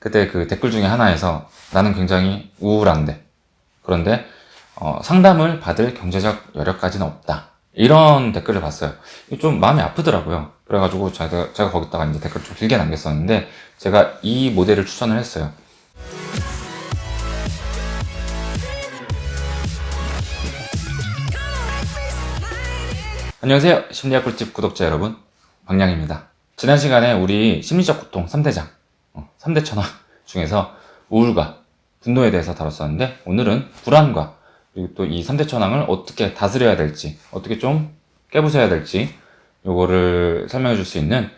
그때 그 댓글 중에 하나에서 나는 굉장히 우울한데, 그런데 상담을 받을 경제적 여력까지는 없다, 이런 댓글을 봤어요. 좀 마음이 아프더라고요. 그래가지고 제가 거기다가 이제 댓글을 좀 길게 남겼었는데, 제가 이 모델을 추천을 했어요. 안녕하세요. 심리학 꿀팁 구독자 여러분, 박량입니다. 지난 시간에 우리 심리적 고통 3대장, 3대 천왕 중에서 우울과 분노에 대해서 다뤘었는데, 오늘은 불안과 그리고 또 이 3대 천왕을 어떻게 다스려야 될지, 어떻게 좀 깨부숴야 될지, 요거를 설명해 줄 수 있는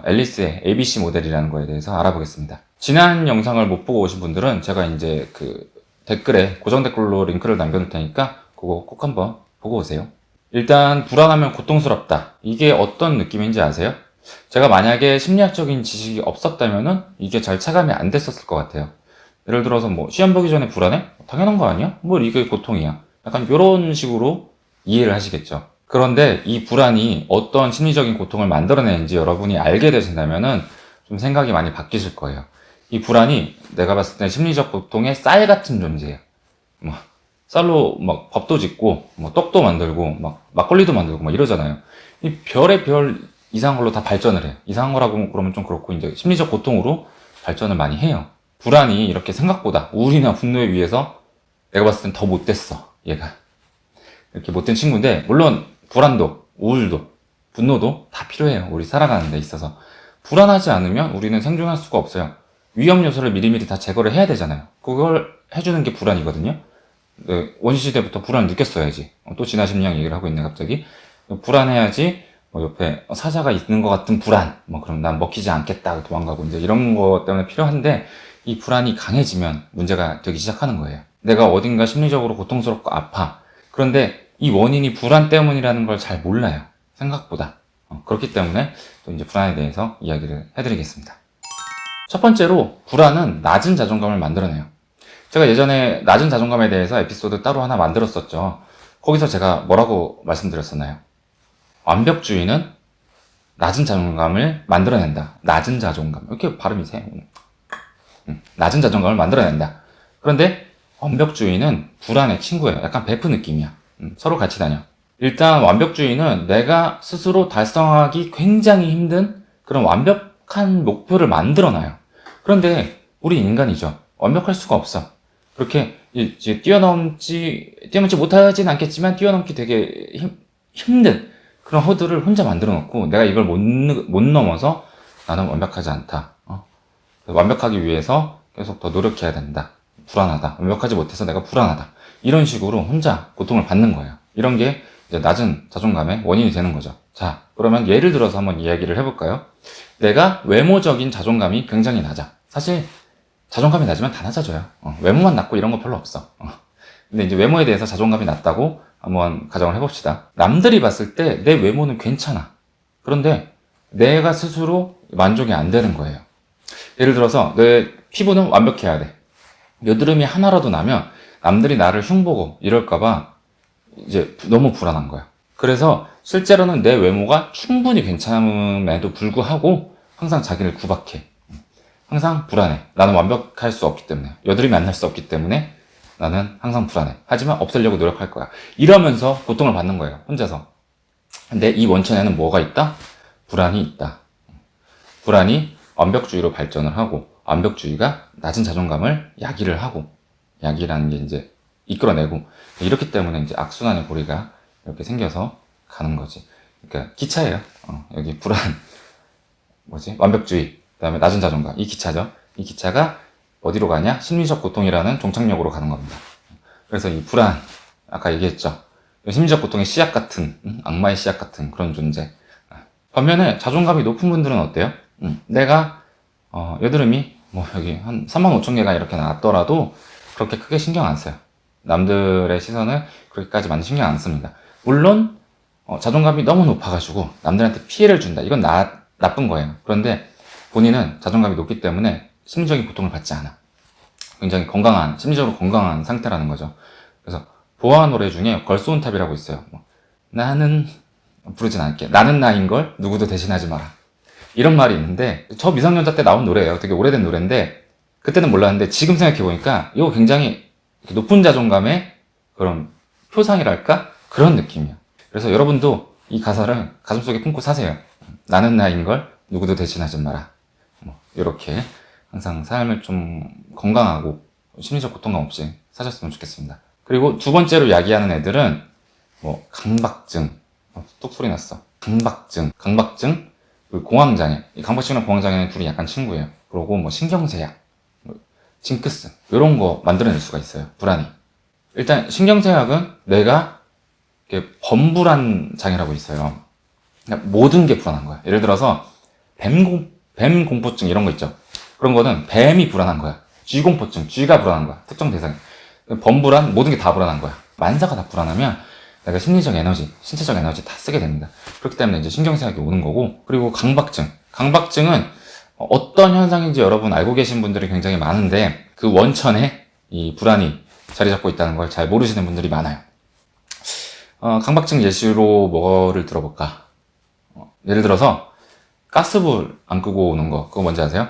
앨리스의 ABC 모델이라는 거에 대해서 알아보겠습니다. 지난 영상을 못 보고 오신 분들은 제가 이제 그 댓글에 고정 댓글로 링크를 남겨둘 테니까 그거 꼭 한번 보고 오세요. 일단 불안하면 고통스럽다, 이게 어떤 느낌인지 아세요? 제가 만약에 심리학적인 지식이 없었다면은 이게 잘 체감이 안 됐었을 것 같아요. 예를 들어서 뭐 시험 보기 전에 불안해? 당연한 거 아니야? 뭐 이게 고통이야. 약간 이런 식으로 이해를 하시겠죠. 그런데 이 불안이 어떤 심리적인 고통을 만들어내는지 여러분이 알게 되신다면은 좀 생각이 많이 바뀌실 거예요. 이 불안이 내가 봤을 때 심리적 고통의 쌀 같은 존재예요. 뭐 쌀로 막 밥도 짓고 뭐 떡도 만들고 막 막걸리도 만들고 막 이러잖아요. 이 별의 별 이상한 걸로 다 발전을 해요. 이상한 거라고 그러면 좀 그렇고, 이제 심리적 고통으로 발전을 많이 해요. 불안이 이렇게 생각보다 우울이나 분노에 비해서 내가 봤을 땐 더 못됐어, 얘가. 이렇게 못된 친구인데, 물론 불안도 우울도 분노도 다 필요해요, 우리 살아가는 데 있어서. 불안하지 않으면 우리는 생존할 수가 없어요. 위험 요소를 미리미리 다 제거를 해야 되잖아요. 그걸 해주는 게 불안이거든요. 원시시대부터 불안을 느꼈어야지. 또 진화 심리학 얘기를 하고 있네 갑자기. 불안해야지 옆에 사자가 있는 것 같은 불안, 그럼 난 먹히지 않겠다 도망가고, 이제 이런 것 때문에 필요한데, 이 불안이 강해지면 문제가 되기 시작하는 거예요. 내가 어딘가 심리적으로 고통스럽고 아파. 그런데 이 원인이 불안 때문이라는 걸 잘 몰라요, 생각보다. 그렇기 때문에 또 이제 불안에 대해서 이야기를 해드리겠습니다. 첫 번째로, 불안은 낮은 자존감을 만들어내요. 제가 예전에 낮은 자존감에 대해서 에피소드 따로 하나 만들었었죠. 거기서 제가 뭐라고 말씀드렸었나요? 완벽주의는 낮은 자존감을 만들어낸다. 낮은 자존감. 이렇게 발음이 세. 낮은 자존감을 만들어낸다. 그런데 완벽주의는 불안의 친구예요. 약간 베프 느낌이야. 서로 같이 다녀. 일단 완벽주의는 내가 스스로 달성하기 굉장히 힘든 그런 완벽한 목표를 만들어놔요. 그런데 우리 인간이죠. 완벽할 수가 없어. 그렇게 이제 뛰어넘지 못하진 않겠지만 뛰어넘기 되게 힘든 그런 허들을 혼자 만들어 놓고, 내가 이걸 못 넘어서 나는 완벽하지 않다. 완벽하기 위해서 계속 더 노력해야 된다. 불안하다. 완벽하지 못해서 내가 불안하다. 이런 식으로 혼자 고통을 받는 거예요. 이런 게 이제 낮은 자존감의 원인이 되는 거죠. 자, 그러면 예를 들어서 한번 이야기를 해볼까요? 내가 외모적인 자존감이 굉장히 낮아. 사실 자존감이 낮으면 다 낮아져요. 외모만 낮고 이런 거 별로 없어. 근데 이제 외모에 대해서 자존감이 낮다고 한번 가정을 해봅시다. 남들이 봤을 때 내 외모는 괜찮아. 그런데 내가 스스로 만족이 안 되는 거예요. 예를 들어서 내 피부는 완벽해야 돼. 여드름이 하나라도 나면 남들이 나를 흉보고 이럴까봐 이제 너무 불안한 거야. 그래서 실제로는 내 외모가 충분히 괜찮음에도 불구하고 항상 자기를 구박해. 항상 불안해. 나는 완벽할 수 없기 때문에, 여드름이 안 날 수 없기 때문에 나는 항상 불안해. 하지만 없애려고 노력할 거야. 이러면서 고통을 받는 거예요, 혼자서. 근데 이 원천에는 뭐가 있다? 불안이 있다. 불안이 완벽주의로 발전을 하고, 완벽주의가 낮은 자존감을 야기를 하고, 야기라는 게 이제 이끌어내고, 이렇기 때문에 이제 악순환의 고리가 이렇게 생겨서 가는 거지. 그러니까 기차예요. 여기 불안, 완벽주의, 그 다음에 낮은 자존감. 이 기차죠. 이 기차가 어디로 가냐? 심리적 고통이라는 종착역으로 가는 겁니다. 그래서 이 불안, 아까 얘기했죠. 심리적 고통의 씨앗 같은, 악마의 씨앗 같은 그런 존재. 반면에 자존감이 높은 분들은 어때요? 내가 여드름이 여기 한 35,000개가 이렇게 나왔더라도 그렇게 크게 신경 안 써요. 남들의 시선을 그렇게까지 많이 신경 안 씁니다. 물론 자존감이 너무 높아가지고 남들한테 피해를 준다, 이건 나쁜 거예요. 그런데 본인은 자존감이 높기 때문에 심리적인 고통을 받지 않아. 굉장히 심리적으로 건강한 상태라는 거죠. 그래서 보아 노래 중에 걸스온탑이라고 있어요. 나는, 부르진 않을게. 나는 나인걸 누구도 대신하지 마라. 이런 말이 있는데, 저 미성년자 때 나온 노래예요. 되게 오래된 노래인데, 그때는 몰랐는데 지금 생각해보니까 이거 굉장히 높은 자존감의 그런 표상이랄까? 그런 느낌이야. 그래서 여러분도 이 가사를 가슴속에 품고 사세요. 나는 나인 걸 누구도 대신하지 마라. 뭐 이렇게 항상 삶을 좀 건강하고 심리적 고통감 없이 사셨으면 좋겠습니다. 그리고 두 번째로 야기하는 애들은 뭐 강박증, 뚝 소리 났어. 강박증, 그리고 공황장애. 이 강박증이랑 공황장애는 둘이 약간 친구예요. 그리고 뭐 신경쇠약, 뭐 징크스 이런 거 만들어낼 수가 있어요. 불안이. 일단 신경쇠약은 내가 범불안 장애라고 있어요. 그러니까 모든 게 불안한 거야. 예를 들어서 뱀 공포증 이런 거 있죠. 그런 거는 뱀이 불안한 거야. 쥐공포증, 쥐가 불안한 거야. 특정 대상. 범불안, 모든 게 다 불안한 거야. 만사가 다 불안하면 내가 심리적 에너지, 신체적 에너지 다 쓰게 됩니다. 그렇기 때문에 이제 신경쇠약이 오는 거고, 그리고 강박증은 어떤 현상인지 여러분 알고 계신 분들이 굉장히 많은데 그 원천에 이 불안이 자리 잡고 있다는 걸 잘 모르시는 분들이 많아요. 강박증 예시로 뭐를 들어볼까? 예를 들어서 가스불 안 끄고 오는 거, 그거 뭔지 아세요?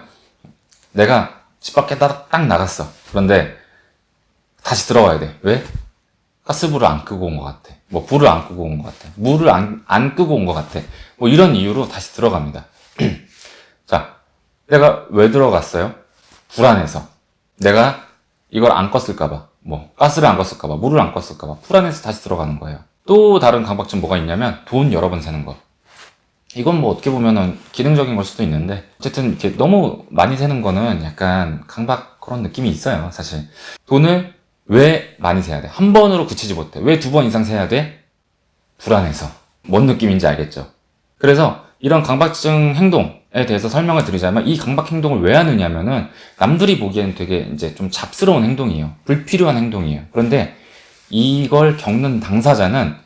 내가 집 밖에 딱 나갔어. 그런데 다시 들어와야 돼. 왜? 가스불을 안 끄고 온 것 같아. 뭐 불을 안 끄고 온 것 같아. 물을 안 끄고 온 것 같아. 뭐 이런 이유로 다시 들어갑니다. 자, 내가 왜 들어갔어요? 불안해서. 내가 이걸 안 껐을까봐, 뭐 가스를 안 껐을까봐, 물을 안 껐을까봐 불안해서 다시 들어가는 거예요. 또 다른 강박증 뭐가 있냐면 돈 여러 번 세는 거. 이건 뭐 어떻게 보면은 기능적인 걸 수도 있는데 어쨌든 이렇게 너무 많이 세는 거는 약간 강박 그런 느낌이 있어요. 사실 돈을 왜 많이 세야 돼? 한 번으로 그치지 못해. 왜 두 번 이상 세야 돼? 불안해서. 뭔 느낌인지 알겠죠? 그래서 이런 강박증 행동에 대해서 설명을 드리자면 이 강박 행동을 왜 하느냐면은 남들이 보기에는 되게 이제 좀 잡스러운 행동이에요. 불필요한 행동이에요. 그런데 이걸 겪는 당사자는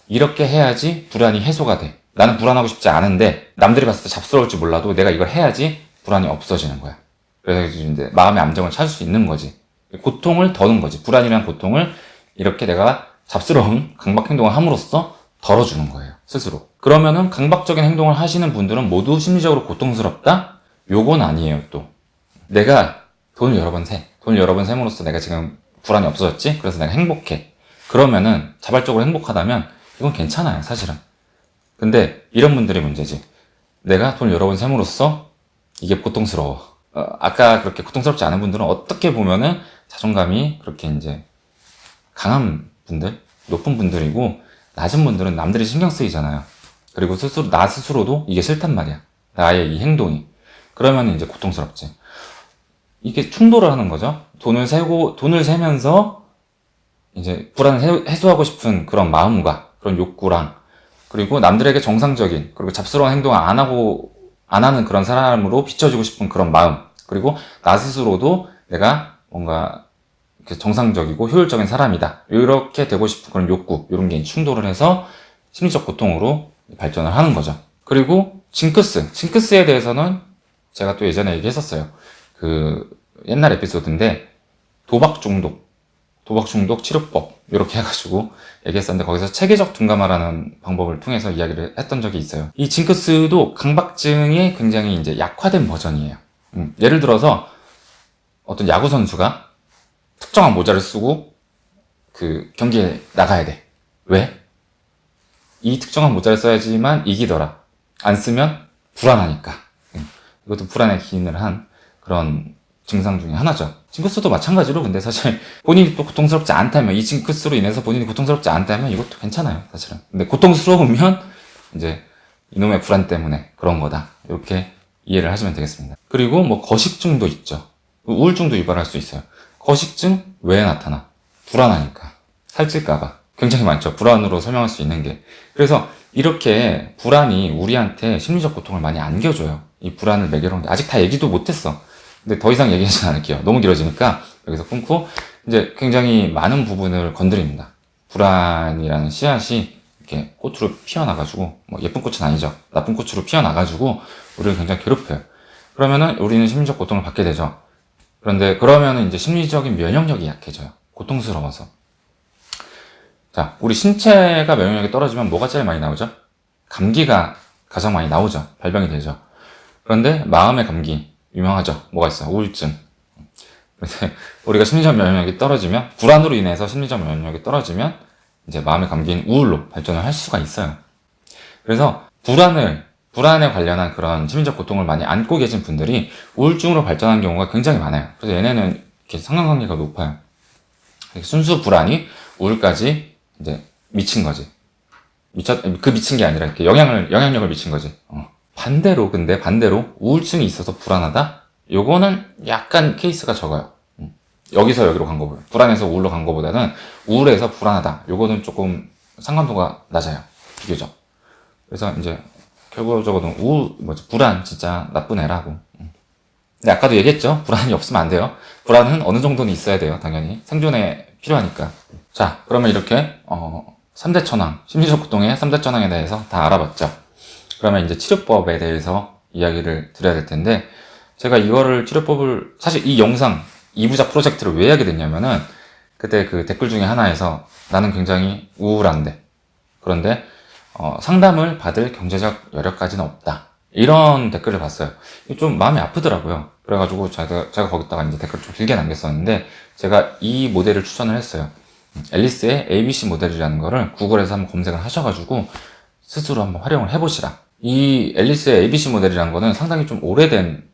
이렇게 해야지 불안이 해소가 돼. 나는 불안하고 싶지 않은데 남들이 봤을 때 잡스러울지 몰라도 내가 이걸 해야지 불안이 없어지는 거야. 그래서 이제 마음의 안정을 찾을 수 있는 거지. 고통을 더는 거지. 불안이라는 고통을 이렇게 내가 잡스러운 강박 행동을 함으로써 덜어주는 거예요. 스스로. 그러면은 강박적인 행동을 하시는 분들은 모두 심리적으로 고통스럽다? 요건 아니에요, 또. 내가 돈을 여러 번 세. 돈을 여러 번 셈으로써 내가 지금 불안이 없어졌지? 그래서 내가 행복해. 그러면은 자발적으로 행복하다면 이건 괜찮아요, 사실은. 근데 이런 분들이 문제지. 내가 돈을 여러 번 셈으로써 이게 고통스러워. 아까 그렇게 고통스럽지 않은 분들은 어떻게 보면은 자존감이 그렇게 이제 강한 분들, 높은 분들이고 낮은 분들은 남들이 신경 쓰이잖아요. 그리고 나 스스로도 이게 싫단 말이야. 나의 이 행동이. 그러면 이제 고통스럽지. 이게 충돌을 하는 거죠. 돈을 세면서 이제 불안을 해소하고 싶은 그런 마음과 그런 욕구랑 그리고 남들에게 정상적인 그리고 잡스러운 행동을 안 하는 그런 사람으로 비춰지고 싶은 그런 마음 그리고 나 스스로도 내가 뭔가 정상적이고 효율적인 사람이다 이렇게 되고 싶은 그런 욕구 이런 게 충돌을 해서 심리적 고통으로 발전을 하는 거죠. 그리고 징크스에 대해서는 제가 또 예전에 얘기했었어요. 그 옛날 에피소드인데 도박 중독 치료법 이렇게 해가지고 얘기했었는데 거기서 체계적 둔감화라는 방법을 통해서 이야기를 했던 적이 있어요. 이 징크스도 강박증의 굉장히 이제 약화된 버전이에요. 예를 들어서 어떤 야구 선수가 특정한 모자를 쓰고 그 경기에 나가야 돼. 왜? 이 특정한 모자를 써야지만 이기더라. 안 쓰면 불안하니까. 이것도 불안에 기인을 한 그런 증상 중에 하나죠. 징크스도 마찬가지로 근데 사실 본인이 또 고통스럽지 않다면 이 징크스로 인해서 본인이 고통스럽지 않다면 이것도 괜찮아요. 사실은. 근데 고통스러우면 이제 이놈의 불안 때문에 그런 거다. 이렇게 이해를 하시면 되겠습니다. 그리고 뭐 거식증도 있죠. 우울증도 유발할 수 있어요. 거식증 왜 나타나? 불안하니까. 살찔까봐. 굉장히 많죠. 불안으로 설명할 수 있는 게. 그래서 이렇게 불안이 우리한테 심리적 고통을 많이 안겨줘요. 이 불안을 매개로 한 게. 아직 다 얘기도 못했어. 근데 더 이상 얘기하진 않을게요. 너무 길어지니까 여기서 끊고 이제 굉장히 많은 부분을 건드립니다. 불안이라는 씨앗이 이렇게 꽃으로 피어나가지고 뭐 예쁜 꽃은 아니죠. 나쁜 꽃으로 피어나가지고 우리를 굉장히 괴롭혀요. 그러면은 우리는 심리적 고통을 받게 되죠. 그런데 그러면은 이제 심리적인 면역력이 약해져요. 고통스러워서. 자, 우리 신체가 면역력이 떨어지면 뭐가 제일 많이 나오죠? 감기가 가장 많이 나오죠. 발병이 되죠. 그런데 마음의 감기 유명하죠. 뭐가 있어요? 우울증. 그래서 우리가 심리적 면역력이 떨어지면, 불안으로 인해서 심리적 면역력이 떨어지면 이제 마음의 감기인 우울로 발전을 할 수가 있어요. 그래서 불안에 관련한 그런 심리적 고통을 많이 안고 계신 분들이 우울증으로 발전하는 경우가 굉장히 많아요. 그래서 얘네는 이렇게 상관관계가 높아요. 순수 불안이 우울까지 이제 미친 거지. 미친 게 아니라 이렇게 영향력을 미친 거지. 반대로 우울증이 있어서 불안하다? 요거는 약간 케이스가 적어요. 여기서 여기로 간 거보다, 불안해서 우울로 간 거보다는 우울해서 불안하다. 요거는 조금 상관도가 낮아요. 비교적. 그래서 이제 결과적으로 불안 진짜 나쁜 애라고. 근데 아까도 얘기했죠. 불안이 없으면 안 돼요. 불안은 어느 정도는 있어야 돼요. 당연히 생존에 필요하니까. 자, 그러면 이렇게 3대 천왕, 심리적 고통의 3대 천왕에 대해서 다 알아봤죠. 그러면 이제 치료법에 대해서 이야기를 드려야 될 텐데, 제가 이거를 치료법을, 사실 이 영상 2부작 프로젝트를 왜 하게 됐냐면은, 그때 그 댓글 중에 하나에서 나는 굉장히 우울한데, 그런데 상담을 받을 경제적 여력까지는 없다, 이런 댓글을 봤어요. 좀 마음이 아프더라고요. 그래가지고 제가 거기다가 이제 댓글 좀 길게 남겼었는데, 제가 이 모델을 추천을 했어요. 앨리스의 ABC 모델이라는 거를 구글에서 한번 검색을 하셔가지고 스스로 한번 활용을 해보시라. 이 앨리스의 ABC 모델이라는 거는 상당히 좀 오래된,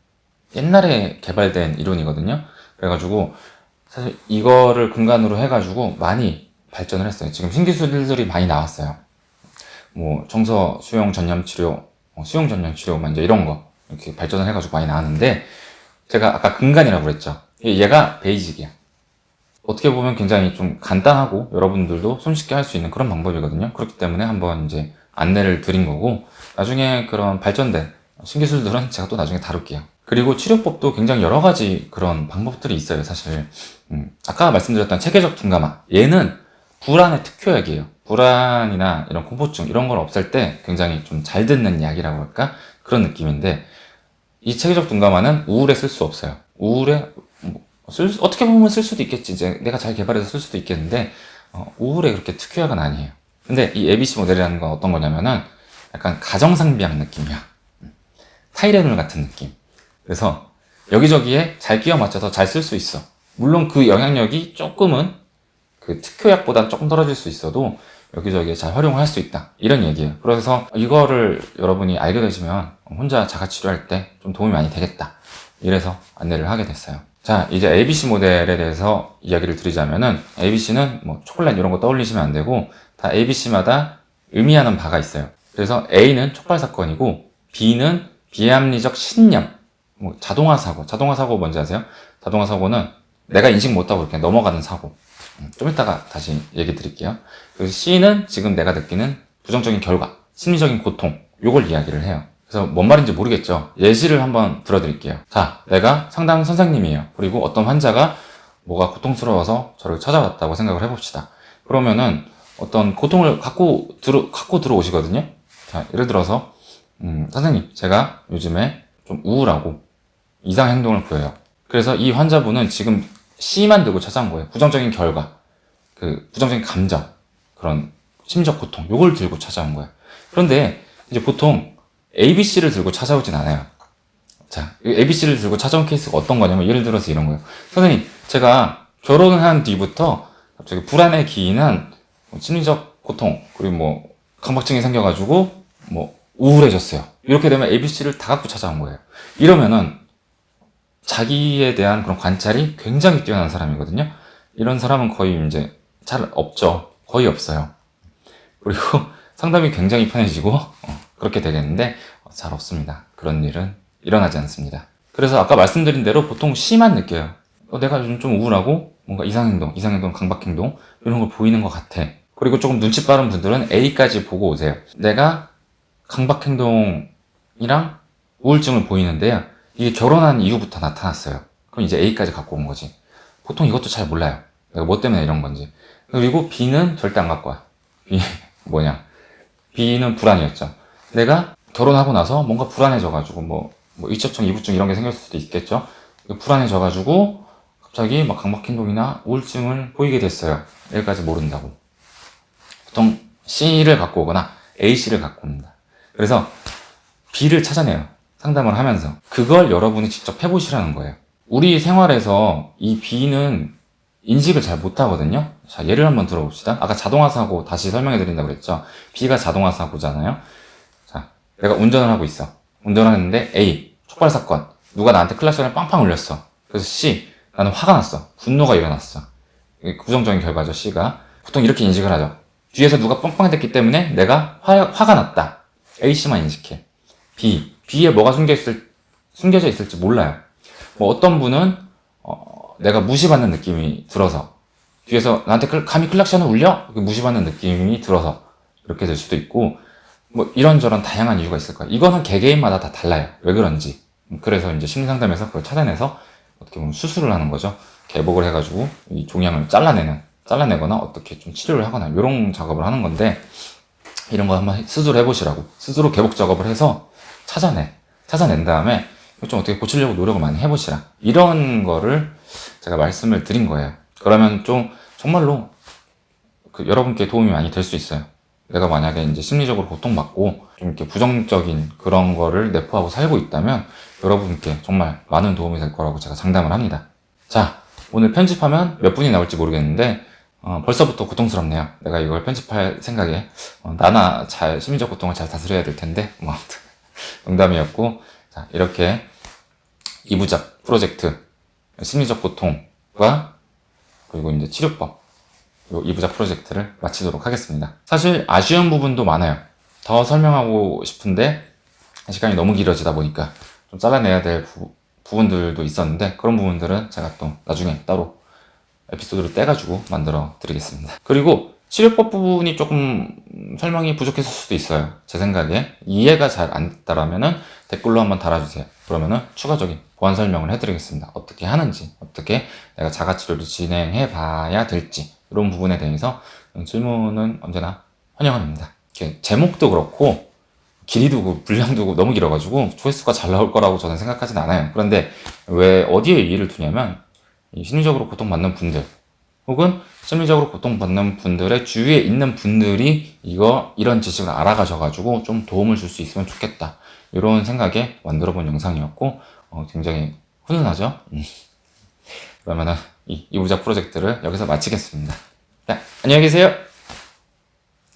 옛날에 개발된 이론이거든요. 그래가지고 사실 이거를 근간으로 해가지고 많이 발전을 했어요. 지금 신기술들이 많이 나왔어요. 뭐 정서 수용 전염 치료, 수용 전염 치료, 이제 이런 거 이렇게 발전을 해가지고 많이 나왔는데, 제가 아까 근간이라고 그랬죠. 얘가 베이직이야. 어떻게 보면 굉장히 좀 간단하고 여러분들도 손쉽게 할 수 있는 그런 방법이거든요. 그렇기 때문에 한번 이제 안내를 드린 거고, 나중에 그런 발전된 신기술들은 제가 또 나중에 다룰게요. 그리고 치료법도 굉장히 여러 가지 그런 방법들이 있어요, 사실. 아까 말씀드렸던 체계적 둔감화. 얘는 불안의 특효약이에요. 불안이나 이런 공포증, 이런 걸 없앨 때 굉장히 좀 잘 듣는 약이라고 할까? 그런 느낌인데, 이 체계적 둔감화는 우울에 쓸 수 없어요. 우울에, 어떻게 보면 쓸 수도 있겠지. 이제 내가 잘 개발해서 쓸 수도 있겠는데, 우울에 그렇게 특효약은 아니에요. 근데 이 ABC 모델이라는 건 어떤 거냐면은, 약간 가정상비약 느낌이야. 타이레놀 같은 느낌. 그래서 여기저기에 잘 끼워 맞춰서 잘 쓸 수 있어. 물론 그 영향력이 조금은 그 특효약보다 조금 떨어질 수 있어도 여기저기에 잘 활용을 할 수 있다, 이런 얘기예요. 그래서 이거를 여러분이 알게 되시면 혼자 자가 치료할 때 좀 도움이 많이 되겠다, 이래서 안내를 하게 됐어요. 자, 이제 ABC 모델에 대해서 이야기를 드리자면은, ABC는 뭐 초콜릿 이런 거 떠올리시면 안 되고, 다 ABC마다 의미하는 바가 있어요. 그래서 A는 촉발 사건이고, B는 비합리적 신념, 뭐 자동화 사고 뭔지 아세요? 자동화 사고는 내가 인식 못하고 이렇게 넘어가는 사고. 좀 이따가 다시 얘기 드릴게요. 그리고 C는 지금 내가 느끼는 부정적인 결과, 심리적인 고통, 요걸 이야기를 해요. 그래서 뭔 말인지 모르겠죠? 예시를 한번 들어드릴게요. 자, 내가 상담 선생님이에요. 그리고 어떤 환자가 뭐가 고통스러워서 저를 찾아왔다고 생각을 해봅시다. 그러면은 어떤 고통을 갖고 들어오시거든요. 자, 예를 들어서 선생님, 제가 요즘에 좀 우울하고 이상 행동을 보여요. 그래서 이 환자분은 지금 C만 들고 찾아온 거예요. 부정적인 결과, 그 부정적인 감정, 그런 심리적 고통, 요걸 들고 찾아온 거예요. 그런데 이제 보통 ABC를 들고 찾아오진 않아요. 자, ABC를 들고 찾아온 케이스가 어떤 거냐면, 예를 들어서 이런 거예요. 선생님, 제가 결혼을 한 뒤부터 갑자기 불안에 기인한 심리적 고통, 그리고 뭐 강박증이 생겨가지고 뭐 우울해졌어요. 이렇게 되면 ABC를 다 갖고 찾아온 거예요. 이러면은 자기에 대한 그런 관찰이 굉장히 뛰어난 사람이거든요. 이런 사람은 거의 이제 잘 없죠. 거의 없어요. 그리고 상담이 굉장히 편해지고 그렇게 되겠는데 잘 없습니다. 그런 일은 일어나지 않습니다. 그래서 아까 말씀드린 대로 보통 C만 느껴요. 내가 요즘 좀 우울하고 뭔가 이상행동, 강박행동 이런 걸 보이는 것 같아. 그리고 조금 눈치 빠른 분들은 A까지 보고 오세요. 내가 강박행동이랑 우울증을 보이는데요, 이게 결혼한 이후부터 나타났어요. 그럼 이제 A까지 갖고 온 거지. 보통 이것도 잘 몰라요. 내가 뭐 때문에 이런 건지. 그리고 B는 절대 안 갖고 와. B 뭐냐? B는 불안이었죠. 내가 결혼하고 나서 뭔가 불안해져가지고 뭐 위축증, 이부증 이런 게 생길 수도 있겠죠. 불안해져가지고 갑자기 막 강박행동이나 우울증을 보이게 됐어요. 여기까지 모른다고. 보통 C를 갖고 오거나 AC를 갖고 옵니다. 그래서 B를 찾아내요. 상담을 하면서. 그걸 여러분이 직접 해보시라는 거예요. 우리 생활에서 이 B는 인식을 잘 못하거든요. 자, 예를 한번 들어봅시다. 아까 자동화 사고 다시 설명해 드린다고 그랬죠. B가 자동화 사고잖아요. 자, 내가 운전을 하고 있어. 운전을 하는데 A, 촉발 사건. 누가 나한테 클락션을 빵빵 울렸어. 그래서 C, 나는 화가 났어. 분노가 일어났어. 이게 부정적인 결과죠, C가. 보통 이렇게 인식을 하죠. 뒤에서 누가 빵빵 됐기 때문에 내가 화가 났다. A, C만 인식해. B, B에 뭐가 숨겨져 있을지 몰라요. 뭐 어떤 분은 내가 무시받는 느낌이 들어서 뒤에서 나한테 감히 클락션을 울려? 무시받는 느낌이 들어서 이렇게 될 수도 있고 뭐 이런저런 다양한 이유가 있을 거예요. 이거는 개개인마다 다 달라요. 왜 그런지. 그래서 이제 심리상담에서 그걸 찾아내서 어떻게 보면 수술을 하는 거죠. 개복을 해가지고 이 종양을 잘라내거나 어떻게 좀 치료를 하거나 이런 작업을 하는 건데 이런 거 한번 스스로 해보시라고. 스스로 개복 작업을 해서 찾아낸 다음에 좀 어떻게 고치려고 노력을 많이 해보시라. 이런 거를 제가 말씀을 드린 거예요. 그러면 좀 정말로 여러분께 도움이 많이 될 수 있어요. 내가 만약에 이제 심리적으로 고통받고 좀 이렇게 부정적인 그런 거를 내포하고 살고 있다면 여러분께 정말 많은 도움이 될 거라고 제가 장담을 합니다. 자, 오늘 편집하면 몇 분이 나올지 모르겠는데 벌써부터 고통스럽네요. 내가 이걸 편집할 생각에 나나 심리적 고통을 잘 다스려야 될 텐데 뭐 아무튼 농담이었고 자, 이렇게 2부작 프로젝트 심리적 고통과 그리고 이제 치료법 이 2부작 프로젝트를 마치도록 하겠습니다. 사실 아쉬운 부분도 많아요. 더 설명하고 싶은데 시간이 너무 길어지다 보니까 좀 잘라내야 될 부분들도 있었는데 그런 부분들은 제가 또 나중에 따로 에피소드를 떼가지고 만들어 드리겠습니다. 그리고 치료법 부분이 조금 설명이 부족했을 수도 있어요. 제 생각에 이해가 잘 안 됐다라면은 댓글로 한번 달아주세요. 그러면은 추가적인 보완 설명을 해드리겠습니다. 어떻게 하는지, 어떻게 내가 자가치료를 진행해 봐야 될지 이런 부분에 대해서 질문은 언제나 환영합니다. 이렇게 제목도 그렇고 길이도 분량도 너무 길어가지고 조회수가 잘 나올 거라고 저는 생각하진 않아요. 그런데 왜 어디에 의의를 두냐면 이 심리적으로 고통받는 분들 혹은 심리적으로 고통받는 분들의 주위에 있는 분들이 이런 지식을 알아가셔가지고 좀 도움을 줄 수 있으면 좋겠다. 이런 생각에 만들어본 영상이었고 굉장히 훈훈하죠? 그러면은 이 2부작 프로젝트를 여기서 마치겠습니다. 자, 안녕히 계세요.